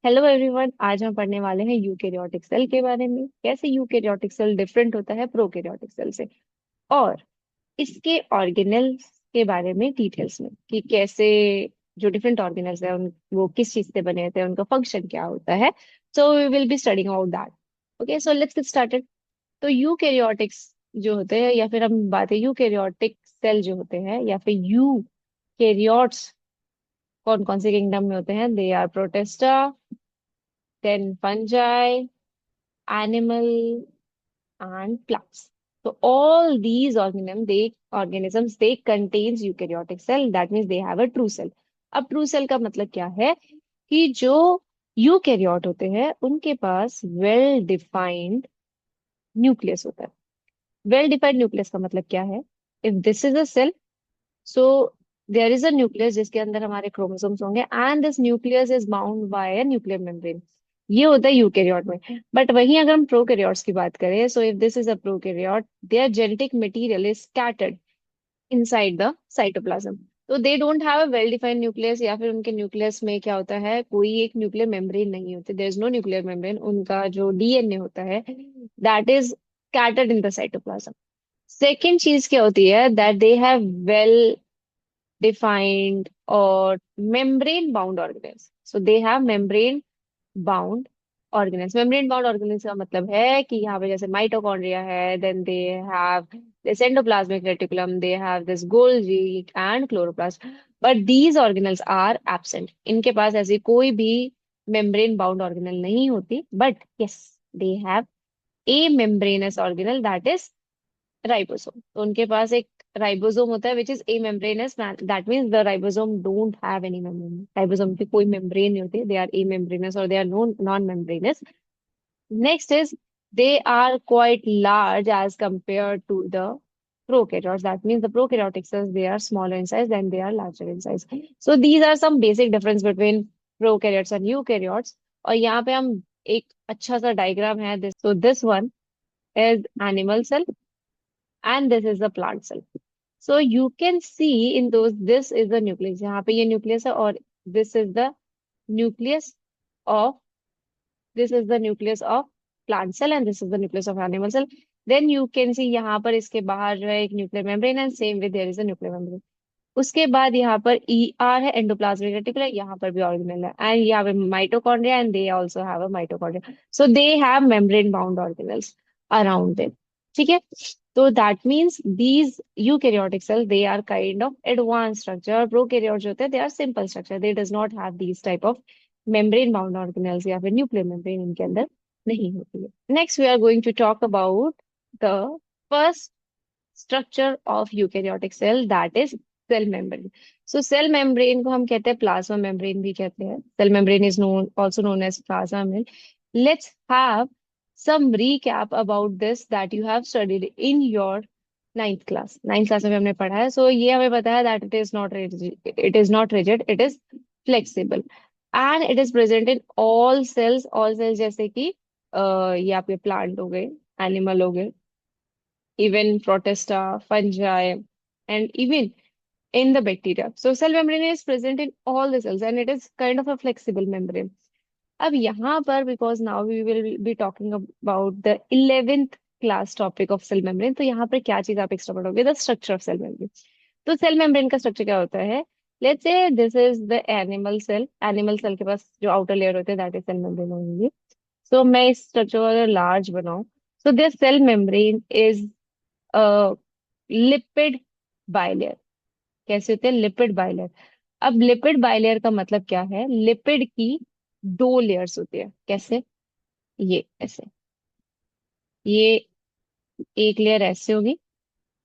Hello everyone, आज हम पढ़ने वाले हैं यूकेरियोटिक सेल के बारे में। कैसे यूकेरियोटिक सेल डिफरेंट होता है प्रोकैरियोटिक सेल से, और इसके ऑर्गेनेल्स के बारे में डिटेल्स में कि कैसे जो डिफरेंट ऑर्गेनेल्स है उन वो किस चीज से बने होते हैं, उनका फंक्शन क्या होता है। So we will be studying about that. Okay, so let's get started. तो यूकेरियोटिक्स जो होते हैं, या फिर हम बात है यूकेरियोटिक सेल जो होते हैं, या फिर यूकेरियोट्स कौन कौन से किंगडम में होते हैं? They are protista, then fungi, animal, and plants. So all these organisms they contains eukaryotic cell. That means they have a true cell. अब ट्रू सेल का मतलब क्या है? कि जो यूकेरियोट होते हैं उनके पास वेल डिफाइंड न्यूक्लियस होता है। वेल डिफाइंड न्यूक्लियस का मतलब क्या है? If this is a cell, so there is a nucleus जिसके अंदर हमारे क्रोमोसोम्स होंगे, and this nucleus is bound by a nuclear membrane. ये होता है यूकेरियोट में। बट वहीं अगर हम प्रोकैरियोट्स की बात करें, so if this is a prokaryote, their genetic material is scattered inside the cytoplasm. तो they don't have a well defined nucleus, या फिर उनके न्यूक्लियस में क्या होता है, कोई एक न्यूक्लियर मेम्ब्रेन नहीं होती। There is no nuclear membrane. उनका जो डीएनए होता है that is scattered in the cytoplasm. Second चीज क्या होती है? That they have well defined or membrane bound organelles. So they have membrane bound organelles. Membrane bound organelles का मतलब है कि यहाँ पे जैसे माइटोकॉन्ड्रिया है, then they have this endoplasmic reticulum, they have this Golgi and chloroplast. But these organelles are absent. इनके पास ऐसी कोई भी मेम्ब्रेन बाउंड ऑर्गेनल नहीं होती। But yes, they have a membranes organelle, that is ribosome. तो उनके पास एक राइबोसोम होता है which is a membranes. That means the ribosome don't have any membrane. Ribosome की कोई मेम्ब्रेन नहीं होती। दे आर ए मेम्ब्रेनस और they are non membranous. Next is they are quite large as compared to the prokaryotes. That means the prokaryotic cells, they are smaller in size than they are larger in size. So these are some basic difference between prokaryotes and eukaryotes. और यहाँ पे हम एक अच्छा सा diagram है this, so this one is animal cell and this is the plant cell. So you can see in those, this is the nucleus. यहाँ पे ये nucleus है, और this is the nucleus of this is the nucleus of plant cell and this is the nucleus of animal cell. Then you can see यहाँ पर इसके बाहर जो है एक nuclear membrane, and same with there is a nuclear membrane. उसके बाद यहाँ पर ER है, एंडोप्लाज्मिक रेटिकुलम। यहाँ पर भी ऑर्गेनल है, एंड यहाँ पे mitochondria, and they also have a mitochondria. So they have membrane bound organelles around them. ठीक है। तो that means these eukaryotic cell they are kind of advance structure. Prokaryote जो होते हैं they are simple structure, they does not have these type of membrane bound organelles, या फिर nuclear membrane इनके अंदर नहीं होती है। Next we are going to talk about the first structure of eukaryotic cell, that is cell membrane. So cell membrane को हम कहते हैं प्लाज्मा मेम्ब्रेन भी कहते हैं। Cell membrane is known also known as plasma membrane. Let's have some recap about this that you have studied in your ninth class में हमने पढ़ा है। सो ये हमें पता है that it is not rigid, it is flexible and it is present in all cells जैसे कि ये आपके प्लांट हो गए, एनिमल हो गए, even protista, fungi, and even in the bacteria. So cell membrane is present in all the cells and it is kind of a flexible membrane. अब यहाँ पर because now we will be talking about the 11th class topic of cell membrane, तो यहाँ पर क्या चीज आप extra पढ़ोगे? The structure of cell membrane. तो सेल मेम्ब्रेन का स्ट्रक्चर क्या होता है? Let's say this is the animal cell. Animal cell के पास जो आउटर लेयर होते हैं दैट इज सेल मेम्ब्रेन होंगी। सो मैं इस स्ट्रक्चर को अगर लार्ज बनाऊं, so this cell membrane is lipid bilayer. कैसे होते हैं? Lipid bilayer. अब लिपिड बाइलेयर का मतलब क्या है? लिपिड की दो लेयर्स होती है। कैसे? ये ऐसे, ये एक लेयर ऐसे होगी,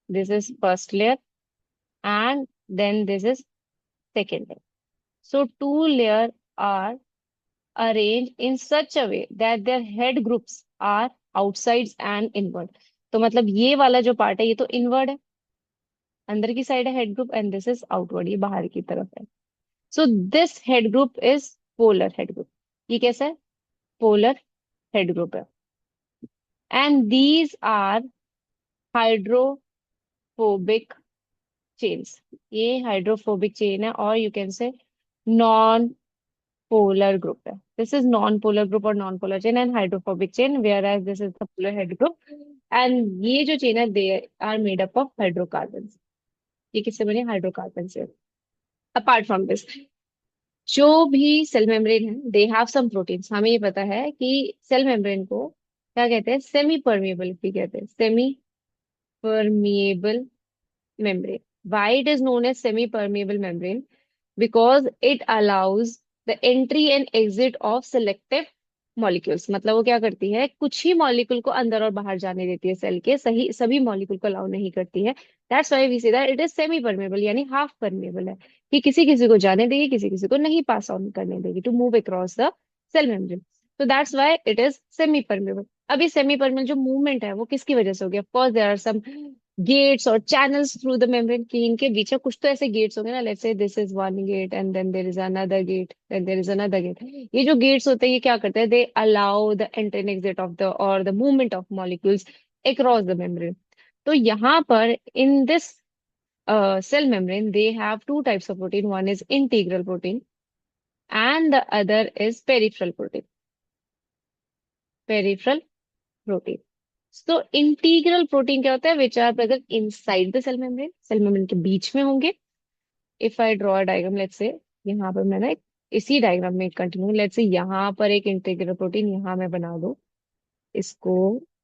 this is first layer, and then this is second layer. So two layer are arranged in such a way that their head groups are outsides and inward। तो मतलब ये वाला जो पार्ट है ये तो इनवर्ड है, अंदर की साइड है head group, and this is outward, ये बाहर की तरफ है। So this head group is polar head group. ये कैसा है? पोलर हेड ग्रुप है। And these are hydrophobic chains. ये हाइड्रोफोबिक चेन है, और you can say non polar group है। This is non polar group और non polar chain and hydrophobic chain, whereas this is the polar head group. And ये जो chain है they are made up of hydrocarbon. ये किससे बने? Hydrocarbon से। Apart from this, जो भी सेल मेम्ब्रेन है दे हैव सम प्रोटीन्स। हमें ये पता है कि सेल मेम्ब्रेन को क्या कहते हैं? सेमी परमिएबल भी कहते हैं, semi permeable membrane. Why it is known as semi-permeable membrane? Because it allows the entry and exit of selective molecules। मतलब वो क्या करती है, कुछ ही मॉलिक्यूल को अंदर और बाहर जाने देती है सेल के, सही सभी मॉलिक्यूल को अलाउ नहीं करती है। That's why we say that it is semi permeable, यानी हाफ परमेबल है, कि किसी किसी को जाने देगी, किसी किसी को नहीं पास ऑन करने देगी to move across the cell membrane. तो that's why it is semi permeable. अभी सेमी परमेबल जो मूवमेंट है वो किसकी वजह से हो गया? Of course there are some gates और चैनल्स थ्रू द मेम्ब्रेन, कि इनके बीच में कुछ तो ऐसे गेट्स होंगे ना। Let's say this is one gate and then there is another gate, then there is another gate. ये जो गेट्स होते हैं ये क्या करते हैं? They allow the entry and exit of the और the movement of molecules across the membrane. तो यहाँ पर in this cell membrane they have two types of protein, one is integral protein and the other is peripheral protein, peripheral protein। तो integral protein क्या होता है? Which are present inside the cell membrane, cell membrane के बीच में होंगे। If I draw a diagram, let's say यहाँ पर मैंने इसी डायग्राम में कंटिन्यू, लेट्स से यहाँ पर एक इंटीग्रल प्रोटीन यहाँ मैं बना दूँ इसको,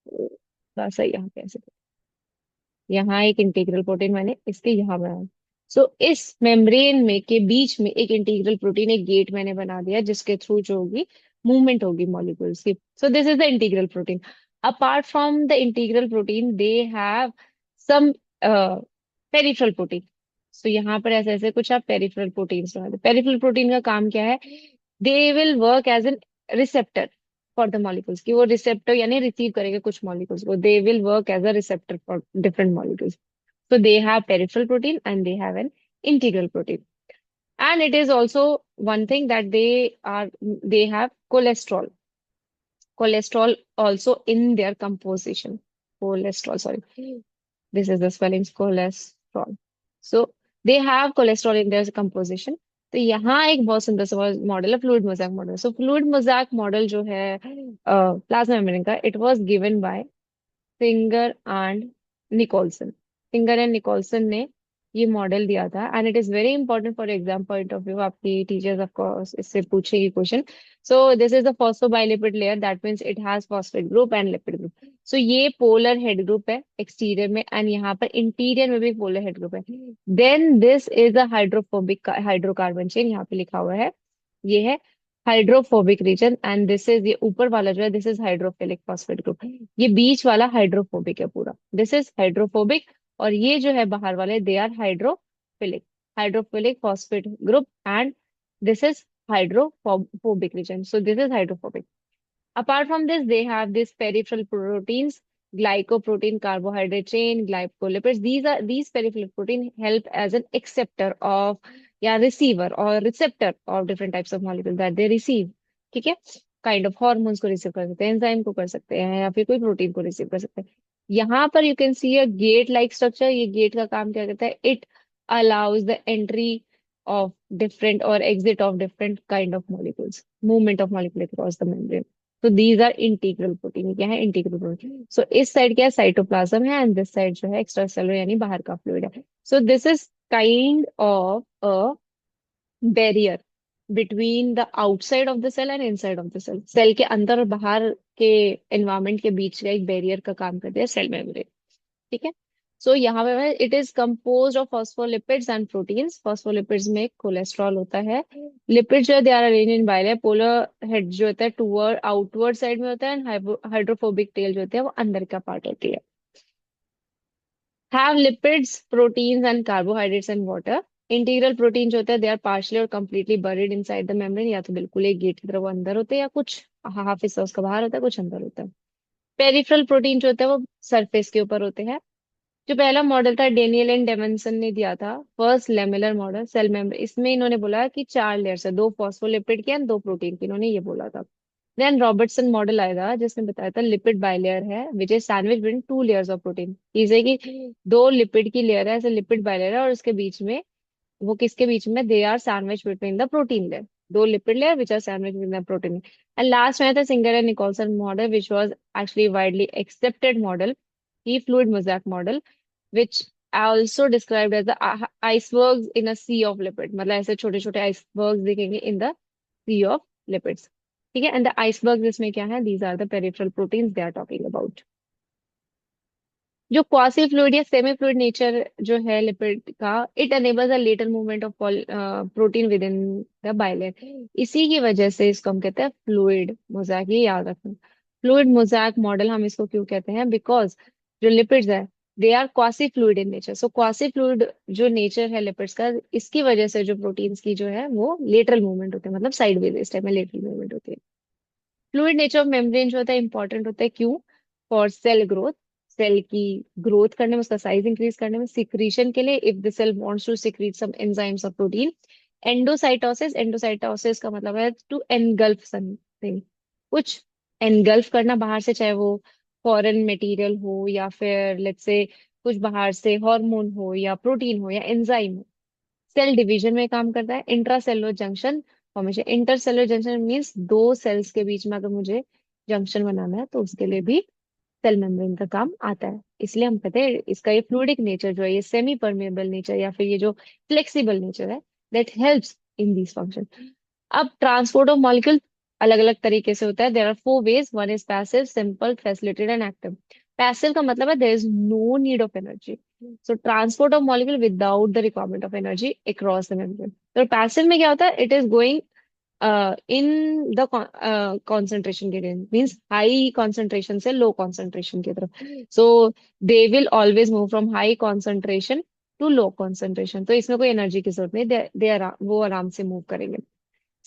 थोड़ा सा यहाँ पे ऐसे, यहाँ एक इंटीग्रल प्रोटीन मैंने इसके यहाँ बनाया। सो इस मेम्ब्रेन में के बीच में एक इंटीग्रल प्रोटीन, एक गेट मैंने बना दिया जिसके थ्रू जो होगी मूवमेंट होगी मॉलिक्यूल्स की। So this is the integral protein. Apart from the integral protein they have some peripheral protein. So यहाँ पर ऐसे ऐसे कुछ आप पेरिफेरल प्रोटीन बना दो। पेरिफेरल प्रोटीन का काम क्या है? They will work as an receptor for the molecules, कि वो रिसेप्टर यानी रिसीव करेंगे कुछ मॉलिक्यूल्स को। They will work as a receptor for different molecules. So they have peripheral protein and they have an integral protein. And it is also one thing that they have cholesterol. Cholesterol also in their composition. Cholesterol, sorry. This is the spelling cholesterol. So they have cholesterol in their composition. तो यहाँ एक बहुत सुंदर सा model है, fluid mosaic model. So fluid mosaic model जो है plasma membrane का, it was given by Singer and Nicolson. Singer and Nicolson ने ये मॉडल दिया था and it is very important for exam point of view. आपकी teachers of course इससे पूछेगी question. So this is the phospholipid layer, that means it has phosphate group and lipid group. So ये polar head group है exterior में and यहाँ पर interior में भी पोलर हेड ग्रुप है। Then this is a hydrophobic hydrocarbon chain, यहाँ पे लिखा हुआ है ये है hydrophobic region. And this is, ये ऊपर वाला जो है this is hydrophilic phosphate group. ये बीच वाला हाइड्रोफोबिक है पूरा, दिस इज हाइड्रोफोबिक। और ये जो है बाहर वाले they are hydrophilic, hydrophilic phosphate group. And this is hydrophobic region, so this is hydrophobic. Apart from this, they have these peripheral proteins, glycoprotein, carbohydrate chain, glycolipids. These peripheral protein help as an acceptor of, या receiver or receptor of different types of molecules that they receive। ठीक है? Kind of hormones को receive कर सकते हैं, enzyme को कर सकते हैं, या फिर कोई प्रोटीन को रिसीव कर सकते हैं। यहाँ पर you can see a get like structure. ये गेट का काम क्या करता है? It allows the entry of different or exit of different kind of molecules, movement of molecule across the membrane। तो दीज आर इंटीग्रल प्रोटीन। क्या है? Integral protein. सो इस साइड क्या है? साइटोप्लाज्म है एंड दिस साइड जो है एक्स्ट्रा सेलुलर यानी बाहर का फ्लूइड है। So this is kind of a barrier between the outside of the cell and inside of the cell. Cell के अंदर और बाहर के एनवायरमेंट के बीच का एक बैरियर का काम करते हैं सेल मेम्ब्रेन। ठीक है? सो यहाँ पे it is compose of phospholipids and proteins. Phospholipids में कोलेस्ट्रॉल होता है। लिपिड जो है they are arrange in bilayer. Polar head जो होता है टूवर्ड आउटवर्ड साइड में होता है एंड हाइड्रोफोबिक टेल जो होती है वो अंदर का पार्ट होती है। Have lipids, proteins and carbohydrates and water. Integral protein जो होता है दे आर पार्शली और completely buried inside the membrane, या तो बिल्कुल एक गेट की तरह वो अंदर होते हैं या कुछ हाफ हिस्सा उसका बाहर होता है, कुछ अंदर होता है। पेरिफेरल प्रोटीन जो होता है वो सरफेस के ऊपर होते हैं। जो पहला मॉडल था डेनियल एंड डेमनसन ने दिया था, first lamellar model cell membrane. इसमें इन्होंने बोला कि चार लेयर्स है, दो फॉस्फोलिपिड के एंड दो प्रोटीन के, इन्होंने ये बोला था। देन रॉबर्टसन मॉडल आया था जिसने बताया था लिपिड बाइलेयर है which is sandwich between two layers of protein. इसे कि दो लिपिड की लेयर है, ऐसे लिपिड बाइलेयर है और उसके बीच में वो किसके बीच में? They are sandwich between the protein layer. दो lipid layer which are sandwiched within the protein. And last one है the Singer and Nicholson model, which was actually widely accepted model, the fluid mosaic model, which also described as the icebergs in a sea of lipids. मतलब ऐसे छोटे छोटे icebergs दिखेंगे in the sea of lipids. ठीक है, and the icebergs इसमें क्या है? These are the peripheral proteins they are talking about. जो क्वासी फ्लूइड या सेमी फ्लूइड नेचर जो है लिपिड का, it enables a lateral movement of protein within the bilayer. इसी की वजह से इसको हम कहते हैं फ्लूइड मोज़ैक, ये याद रखना। फ्लूइड मोज़ैक मॉडल हम इसको क्यों कहते हैं? बिकॉज जो लिपिड्स है they are quasi fluid in nature. So quasi fluid जो नेचर है लिपिड्स का, इसकी वजह से जो प्रोटीन्स की जो है वो लेटरल मूवमेंट होते हैं, मतलब साइडवेज इस टाइप में लेटरल मूवमेंट होती है। फ्लूइड नेचर ऑफ मेम्ब्रेन जो होता है इंपॉर्टेंट होता है, क्यों? फॉर सेल ग्रोथ, सेल की ग्रोथ करने में, उसका साइज इंक्रीज करने में, सिक्रीशन के लिए if the cell wants to secrete some enzymes और प्रोटीन, एंडोसाइटोसिस, एंडोसाइटोसिस का मतलब है टू एनगल्फ समथिंग, कुछ एनगल्फ करना बाहर से, चाहे वो फॉरेन मटेरियल हो या फिर लेट्स से कुछ बाहर से हार्मोन हो या प्रोटीन हो या एंजाइम हो। सेल डिवीजन में काम करता है। Intracellular junction formation, intercellular junction means दो सेल्स के बीच में अगर मुझे जंक्शन बनाना है तो उसके लिए भी सेल मेम्ब्रेन का काम आता है। इसलिए हम कहते हैं इसका ये फ्लूइडिक नेचर जो है, ये सेमी परमेबल नेचर या फिर ये जो फ्लेक्सिबल नेचर है, that helps in this function. अब ट्रांसपोर्ट ऑफ मॉलिक्यूल अलग अलग तरीके से होता है। There are four ways, one is passive, simple, facilitated and active. Passive का मतलब है there is no need of energy, so transport of molecule without the requirement of energy across the membrane. तो पैसिव में क्या होता है? It is going in the concentration gradient, means high concentration से low concentration की तरफ। So they will always move from high concentration to low concentration, तो इसमें कोई एनर्जी की जरूरत नहीं, दे वो आराम से मूव करेंगे।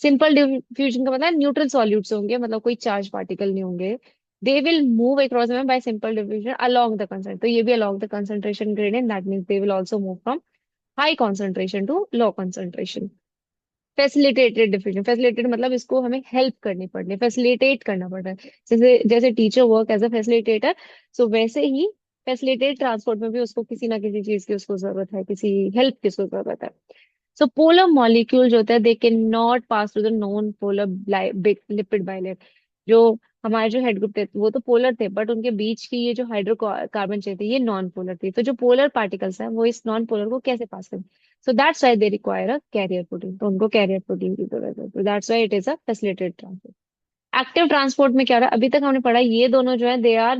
सिंपल डिफ्यूजन का मतलब न्यूट्रल सॉल्यूट्स होंगे, मतलब कोई चार्ज पार्टिकल नहीं होंगे। दे विल मूव अक्रॉस में by simple diffusion along the concentration, तो ये भी along the concentration gradient, that means they will also move from high concentration to low concentration. Facilitated diffusion, facilitated मतलब इसको हमें help करनी पड़ रही है, फैसिलिटेट करना पड़ रहा है। जैसे जैसे teacher work as a facilitator, so वैसे ही फैसिलिटेट ट्रांसपोर्ट में भी उसको किसी ना किसी चीज की उसको जरूरत है, किसी हेल्प की उसको जरूरत है। सो पोलर मॉलिक्यूल जो होता है they can not pass through the non polar lipid bilayer. जो हमारे जो हेड ग्रुप थे वो तो पोलर थे, बट उनके बीच की ये जो हाइड्रोकार्बन चेन थी ये नॉन पोलर थी। तो जो पोलर पार्टिकल्स हैं वो इस नॉन पोलर को कैसे पास करें? So that's why they require a carrier protein, तो उनको कैरियर प्रोटीन की जरूरत है, तो that's why it is a facilitated transport. Active transport में क्या हो रहा है? अभी तक हमने पढ़ा ये दोनों जो है they are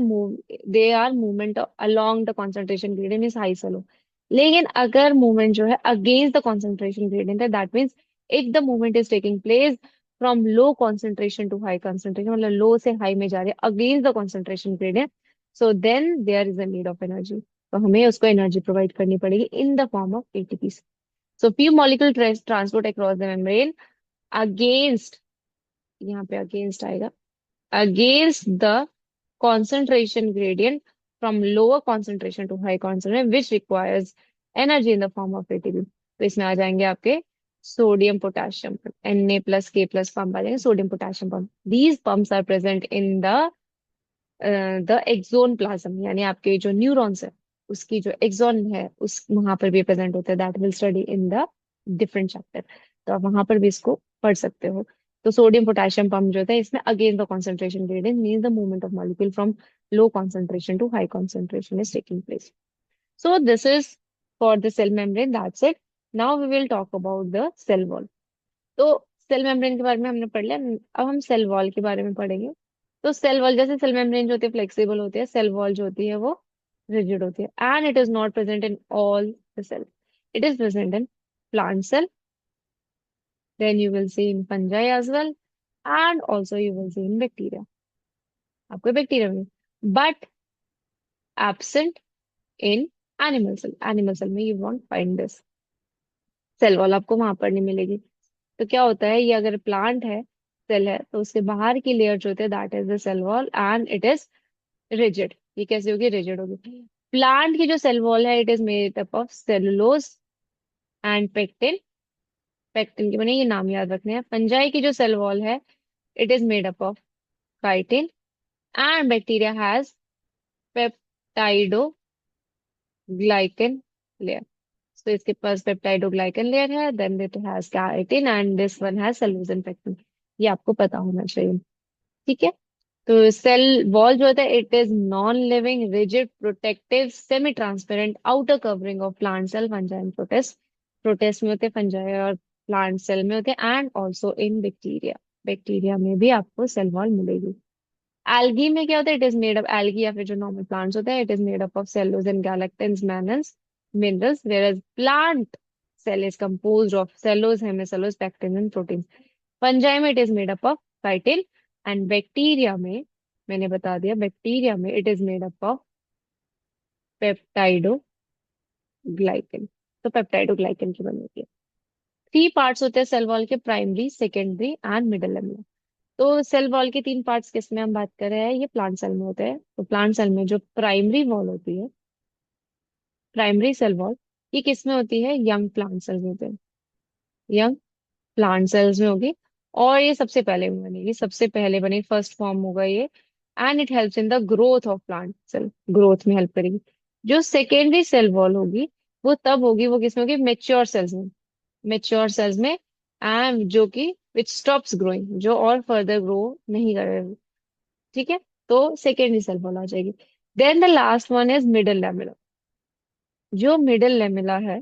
movement along the concentration gradient is high से लो। लेकिन अगर मूवमेंट जो है अगेंस्ट द कंसंट्रेशन ग्रेडियंट है, that means if the movement is taking place from low concentration to high concentration, मतलब लो से हाई में जा रहे हैं against the concentration gradient, so then there is a need of energy, तो हमें उसको एनर्जी प्रोवाइड करनी पड़ेगी in the form of ATP. So few molecule transport across the membrane against, यहाँ पे अगेंस्ट आएगा, against the concentration gradient from lower concentration to high concentration which requires energy in the form of ATP। तो इसमें आ जाएंगे आपके sodium potassium Na plus K plus pump आ जाएंगे, sodium potassium pump. These pumps are present in the axoplasm, यानी आपके जो न्यूरॉन्स है उसकी जो एक्सोन है उस वहां पर भी प्रेजेंट होता है, that will study in the different chapter, तो आप वहां पर भी इसको पढ़ सकते हो। तो सोडियम पोटेशियम पंप जो होता है इसमें again the concentration gradient means the movement of molecule from low concentration to high concentration is taking place. So this is for the cell membrane, that's it. Now we will talk about the cell wall। तो cell membrane के बारे में हमने पढ़ लिया, अब हम cell wall के बारे में पढ़ेंगे। तो सेल वॉल, जैसे सेल मेम्ब्रेन जो होती है फ्लेक्सिबल होती है, सेल वॉल जो होती है वो रिजिड होती है, and it is not present in all the cell. It is present in plant cell, then you will see in fungi as well, and also you will see in bacteria, आपको bacteria में, but absent in animal cell. Animal cell में you won't find this cell wall, आपको वहां पर नहीं मिलेगी। तो क्या होता है, ये अगर प्लांट है, सेल है, तो उसके बाहर की लेयर जो होती है that is the cell wall and it is rigid. ये कैसे होगी? रिजिड होगी। प्लांट की जो सेल वॉल है it is made up of cellulose and pectin, pectin के बने ये नाम याद रखने हैं। फंजाई की जो सेल वॉल है it is made up of chitin, and bacteria has peptidoglycan layer. तो इसके पास पेप्टाइडोग्लाइकन लेयर है, then it has chitin and this one has cellulose pectin. ये आपको पता होना चाहिए। ठीक है। तो सेल वॉल जो होता है, it is non living rigid protective semi transparent outer covering of plant cell, fungi and protist. Protist में होते हैं, फंजाई और प्लांट सेल में होते हैं, and also in bacteria. Bacteria में भी आपको सेल वॉल मिलेगी। एल्गी में क्या होता है, it is made up, algae या फिर जो नॉर्मल प्लांट्स होते हैं, it is made up of cellulose and galactans minerals, whereas plant cell is composed of cellulose, hemicellulose, pectin and proteins. Fungi में it is made up of chitin, and bacteria में, मैंने बता दिया, bacteria में it is made up of peptidoglycan. तो peptidoglycan की बनी होती है। थ्री पार्ट्स होते हैं सेल वॉल के, primary, secondary and middle lamella. तो सेल वॉल के तीन पार्ट्स किसमें हम बात कर रहे हैं, ये प्लांट सेल में होते हैं। तो प्लांट सेल में जो प्राइमरी वॉल होती है, प्राइमरी सेल वॉल, ये किसमें होती है, यंग प्लांट सेल्स में होते हैं, यंग प्लांट सेल्स में होगी। और ये सबसे पहले में बनेगी, सबसे पहले बनेगी, फर्स्ट फॉर्म होगा ये। And it helps in the growth of plant cell, growth में हेल्प करेगी। जो सेकेंडरी सेल वॉल होगी, वो तब होगी, वो किसमें होगी, मेच्योर सेल्स में, मेच्योर सेल्स में, एंड जो कि विच स्टॉप्स ग्रोइंग, जो और फर्दर ग्रो नहीं करेगी। ठीक है। तो सेकेंडरी सेल वॉल आ जाएगी। Then the last one is middle lamella. जो मिडल लेमिला है,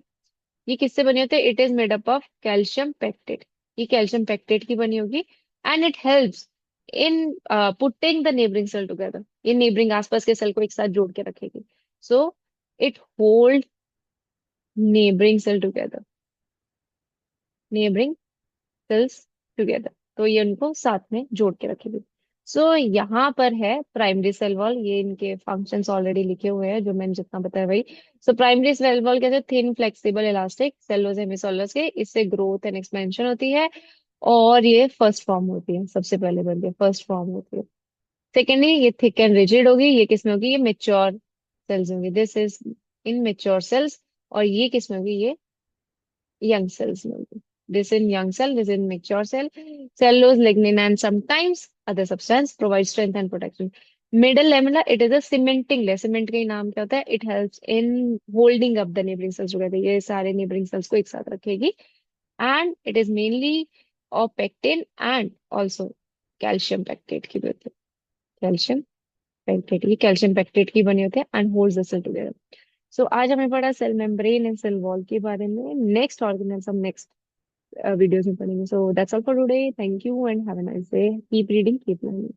ये किससे बनी होती है, it is made up of calcium pectate. ये कैल्शियम पेक्टेट की बनी होगी, and it helps in putting the neighbouring cell together. ये नेबरिंग आसपास के सेल को एक साथ जोड़ के रखेगी। So it hold neighbouring cell together, neighbouring cells together. तो ये उनको साथ में जोड़ के रखेगी। सो यहाँ पर है प्राइमरी सेल वॉल, ये इनके फंक्शंस ऑलरेडी लिखे हुए हैं, जो मैंने जितना बताया वही। सो प्राइमरी सेल वॉल कैसे, थिन फ्लेक्सिबल इलास्टिक सेलुलोज हेमिसोलस के, इससे ग्रोथ एंड एक्सपेंशन होती है। और ये फर्स्ट फॉर्म होती है, सबसे पहले बनती है, फर्स्ट फॉर्म होती है। सेकेंडली ये थिक एंड रिजिड होगी, ये किसमें होगी, ये मेच्योर सेल्स होंगी, this is in mature cells. और ये किसमें होगी, ये young cells only. This in young cell, this in mature cell. Cellulose, lignin, and sometimes other substance provide strength and protection. Middle lamella, it is a cementing layer. Cement का ही नाम क्या होता है? It helps in holding up the neighboring cells together. ये सारे neighboring cells को एक साथ रखेगी. And it is mainly of pectin and also calcium pectate की भी होती है. Calcium pectate, ये calcium pectate की बनी होती है and holds the cell together. सो आज हमें पढ़ा cell membrane and cell wall के बारे में। नेक्स्ट ऑर्गेनेल्स हम नेक्स्ट वीडियोस में पढ़ेंगे। So that's all for today, thank you and have a nice day, keep reading, keep learning.